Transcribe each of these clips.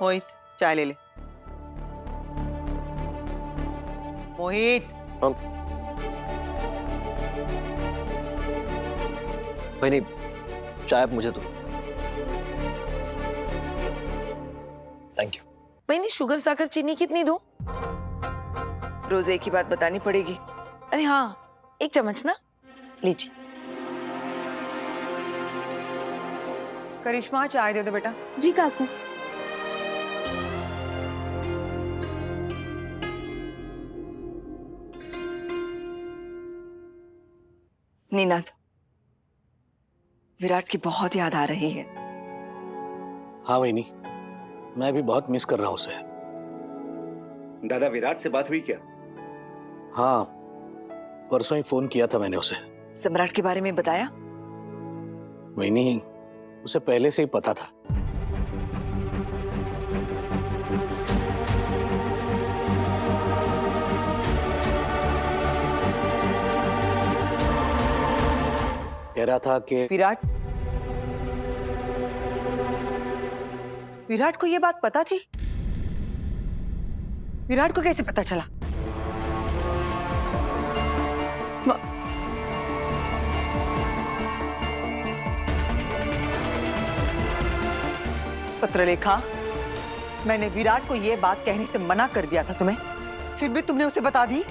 मोहित चाय ले ले। मोहित। भाई नहीं, चाय आप मुझे दो। Thank you. मैंने शुगर साकर चीनी कितनी दूं? रोज एक ही बात बतानी पड़ेगी। अरे हाँ, 1 चम्मच ना, लीजिए। करिश्मा चाय दे दो बेटा। जी काकू। नीनाद, विराट की बहुत याद आ रही है। हाँ वहीनी, मैं भी बहुत मिस कर रहा हूँ उसे। दादा विराट से बात हुई क्या? हाँ, परसों ही फोन किया था मैंने उसे। सम्राट के बारे में बताया? वहीनी, उसे पहले से ही पता था। कह रहा था कि विराट को ये बात पता थी? विराट को कैसे पता चला? पत्रलेखा, मैंने विराट को ये बात कहने से मना कर दिया था तुम्हें, फिर भी तुमने उसे बता दी।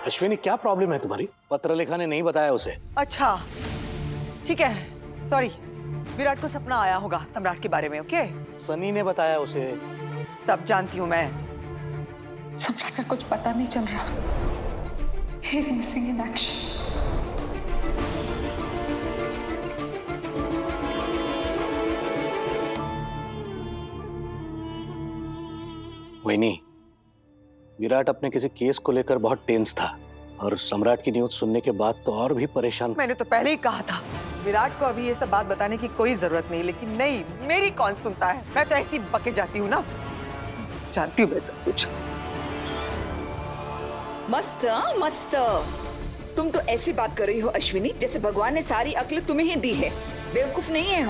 अश्विनी, क्या प्रॉब्लम है तुम्हारी? पत्रलेखा ने नहीं बताया उसे। अच्छा ठीक है, सॉरी। विराट को सपना आया होगा सम्राट के बारे में। ओके, सनी ने बताया उसे। सब जानती हूँ मैं। सम्राट का कुछ पता नहीं चल रहा। He is missing in action. वहीनी, Virat अपने किसी केस को लेकर बहुत टेंस था और सम्राट की न्यूज़ सुनने के बाद तो और भी परेशान। मैंने तो पहले ही कहा था विराट को अभी ये सब बात बताने की कोई जरूरत नहीं, लेकिन नहीं, मेरी कौन सुनता है। मैं तो ऐसी बके जाती हूँ ना, जानती हूँ मैं सब कुछ। मस्त मस्त। तुम तो ऐसी बात कर रही हो अश्विनी जैसे भगवान ने सारी अक्ल तुम्हें ही दी है। बेवकूफ नहीं है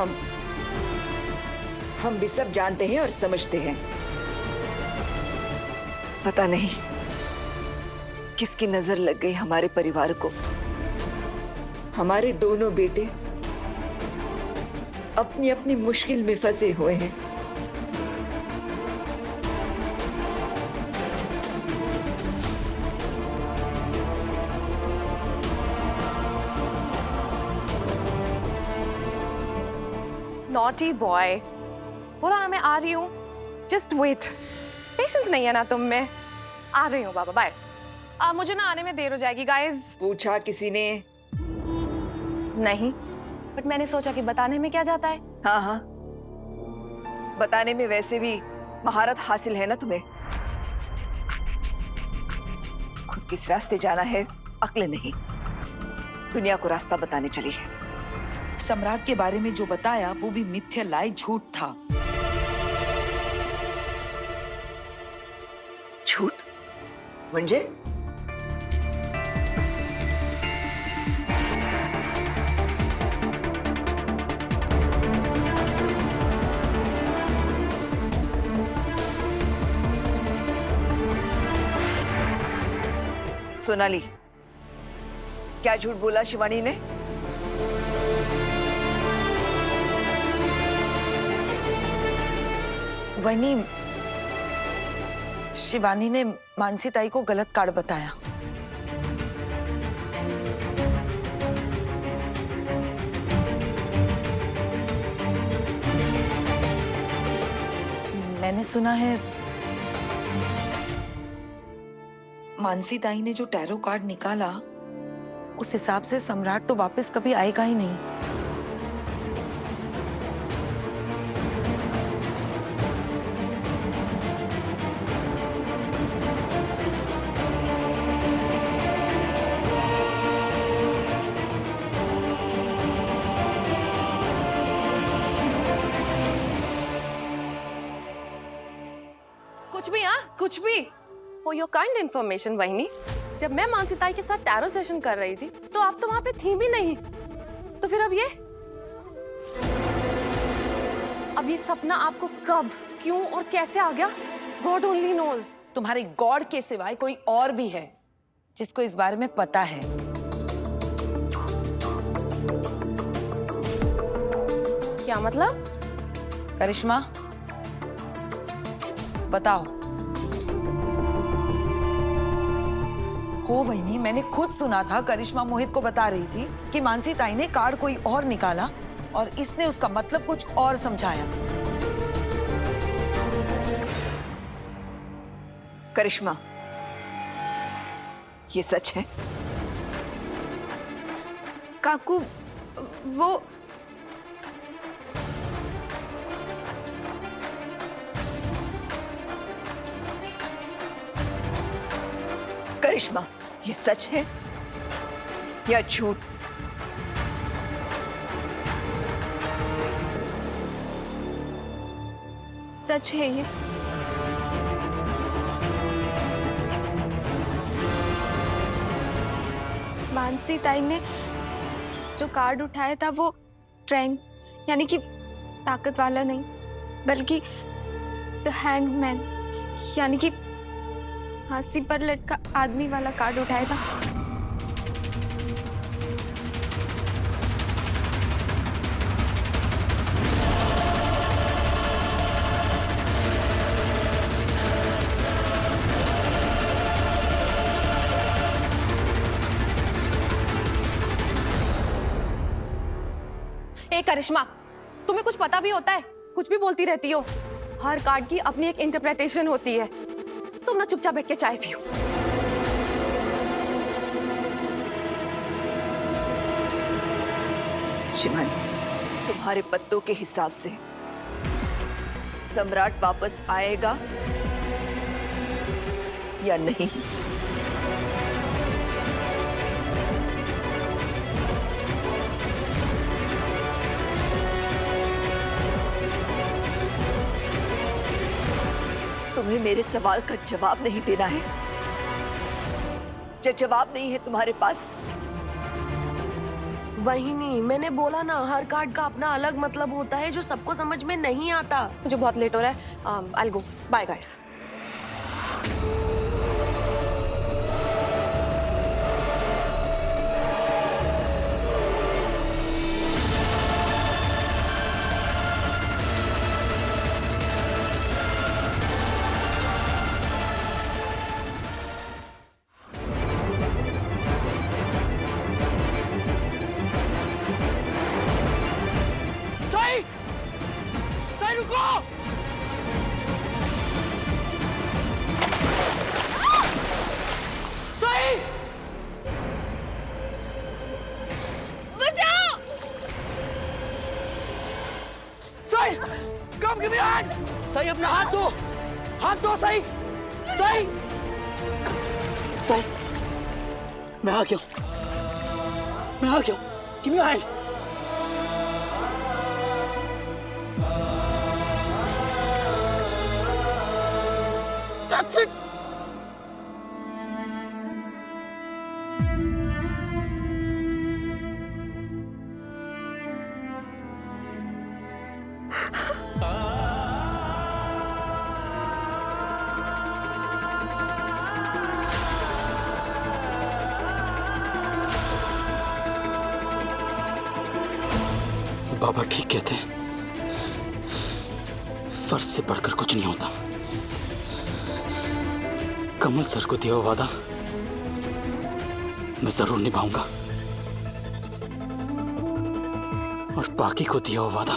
हम भी सब जानते हैं और समझते हैं। पता नहीं किसकी नजर लग गई हमारे परिवार को। हमारे दोनों बेटे अपनी अपनी मुश्किल में फंसे हुए हैं। नॉटी बॉय, बोला ना मैं आ रही हूँ। जस्ट वेट, पेशेंस नहीं है ना तुम में। आ रही हूँ बाबा, बाय। मुझे ना आने में देर हो जाएगी गाइस। पूछा किसी ने? नहीं, बट मैंने सोचा कि बताने में क्या जाता है। हाँ हाँ, बताने में वैसे भी महारत हासिल है ना तुम्हें। खुद किस रास्ते जाना है अक्ल नहीं, दुनिया को रास्ता बताने चली है। सम्राट के बारे में जो बताया वो भी मिथ्या लाई, झूठ था। झूठ म्हणजे? सोनाली, क्या झूठ बोला शिवानी ने? वनी, शिवानी ने मानसी ताई को गलत कार्ड बताया। मैंने सुना है मानसी ताई ने जो टैरो कार्ड निकाला, उस हिसाब से सम्राट तो वापस कभी आएगा ही नहीं। कुछ भी, हाँ कुछ भी। फॉर योर काइंड इन्फॉर्मेशन वहीनी, जब मैं मानसी ताई के साथ टैरो सेशन कर रही थी तो आप तो वहां पे थी भी नहीं। तो फिर अब ये सपना आपको कब, क्यों और कैसे आ गया? God only knows. तुम्हारे गॉड के सिवाय कोई और भी है जिसको इस बारे में पता है। क्या मतलब? करिश्मा बताओ। हो वही, मैंने खुद सुना था। करिश्मा मोहित को बता रही थी कि मानसी ताई ने कार्ड कोई और निकाला और इसने उसका मतलब कुछ और समझाया। करिश्मा, ये सच है? काकू वो करिश्मा, ये सच है या झूठ? सच है ये। मानसी ताई ने जो कार्ड उठाया था वो स्ट्रेंथ यानी कि ताकत वाला नहीं, बल्कि द हैंग्ड मैन यानी कि फांसी पर लटका आदमी वाला कार्ड उठाया था। ए करिश्मा, तुम्हें कुछ पता भी होता है? कुछ भी बोलती रहती हो। हर कार्ड की अपनी एक इंटरप्रिटेशन होती है। तुम ना चुपचाप बैठ के चाय पियो। शिवानी, तुम्हारे पत्तों के हिसाब से सम्राट वापस आएगा या नहीं? तुम्हें मेरे सवाल का जवाब नहीं देना है? जब जवाब नहीं है तुम्हारे पास? वही नहीं, मैंने बोला ना, हर कार्ड का अपना अलग मतलब होता है जो सबको समझ में नहीं आता। मुझे बहुत लेट हो रहा है। I'll go. Bye guys. सही, अपना हाथ दो, हाथ दो। सही सही सही, मैं आ गया, मैं आ गया। Give me your hand. That's it. बाबा ठीक कहते हैं, फर्ज से बढ़कर कुछ नहीं होता। कमल सर को दिया हुआ वादा मैं जरूर निभाऊंगा और बाकी को दिया हुआ वादा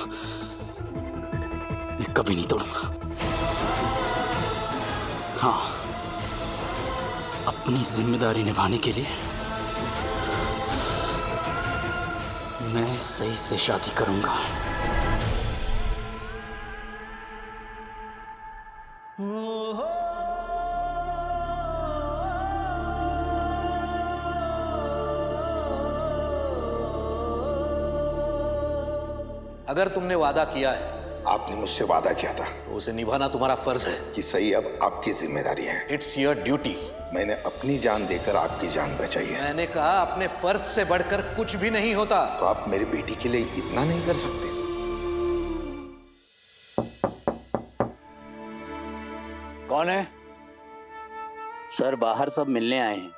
मैं कभी नहीं तोड़ूंगा। हाँ, अपनी जिम्मेदारी निभाने के लिए मैं सही से शादी करूंगा। अगर तुमने वादा किया है आपने मुझसे वादा किया था तो उसे निभाना तुम्हारा फर्ज है। कि सही अब आपकी जिम्मेदारी है। It's your duty. मैंने अपनी जान देकर आपकी जान बचाई है। मैंने कहा अपने फर्ज से बढ़कर कुछ भी नहीं होता। तो आप मेरी बेटी के लिए इतना नहीं कर सकते? कौन है? सर बाहर सब मिलने आए हैं।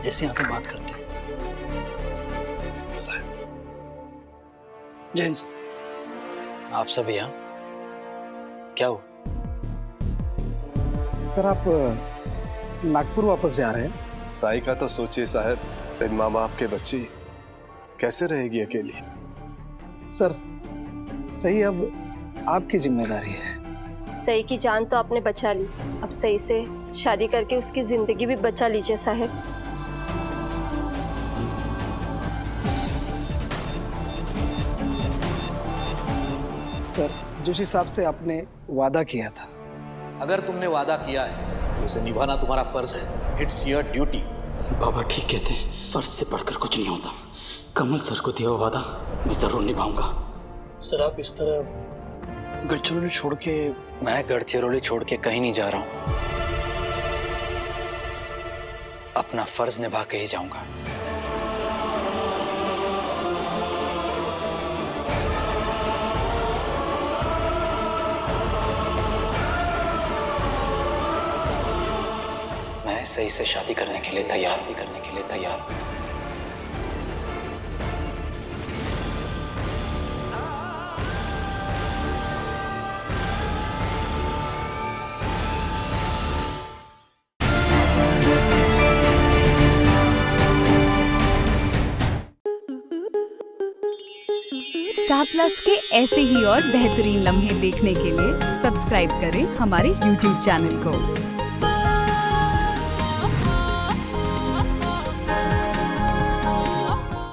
ऐसे आके बात करते हैं। जैन सर। आप सब यहाँ क्या हो? सर आप नागपुर वापस जा रहे हैं? साई का तो सोचिए साहब, बिन माँ बाप के बच्ची कैसे रहेगी अकेली? सर सही अब आपकी जिम्मेदारी है। सही की जान तो आपने बचा ली, अब सही से शादी करके उसकी जिंदगी भी बचा लीजिए साहब। सर जिस हिसाब से आपने वादा किया था। अगर तुमने वादा किया है तो उसे निभाना तुम्हारा फर्ज है। It's your duty. बाबा ठीक कहते हैं, फर्ज से बढ़कर कुछ नहीं होता। कमल सर को दिया हुआ वादा मैं जरूर निभाऊंगा। सर आप इस तरह गढ़चिरौली छोड़ के? मैं गढ़चिरौली छोड़ के कहीं नहीं जा रहा हूँ, अपना फर्ज निभा के ही जाऊंगा। मैं सही से शादी करने के लिए तैयार हूं। स्टार प्लस के ऐसे ही और बेहतरीन लम्हे देखने के लिए सब्सक्राइब करें हमारे YouTube चैनल को।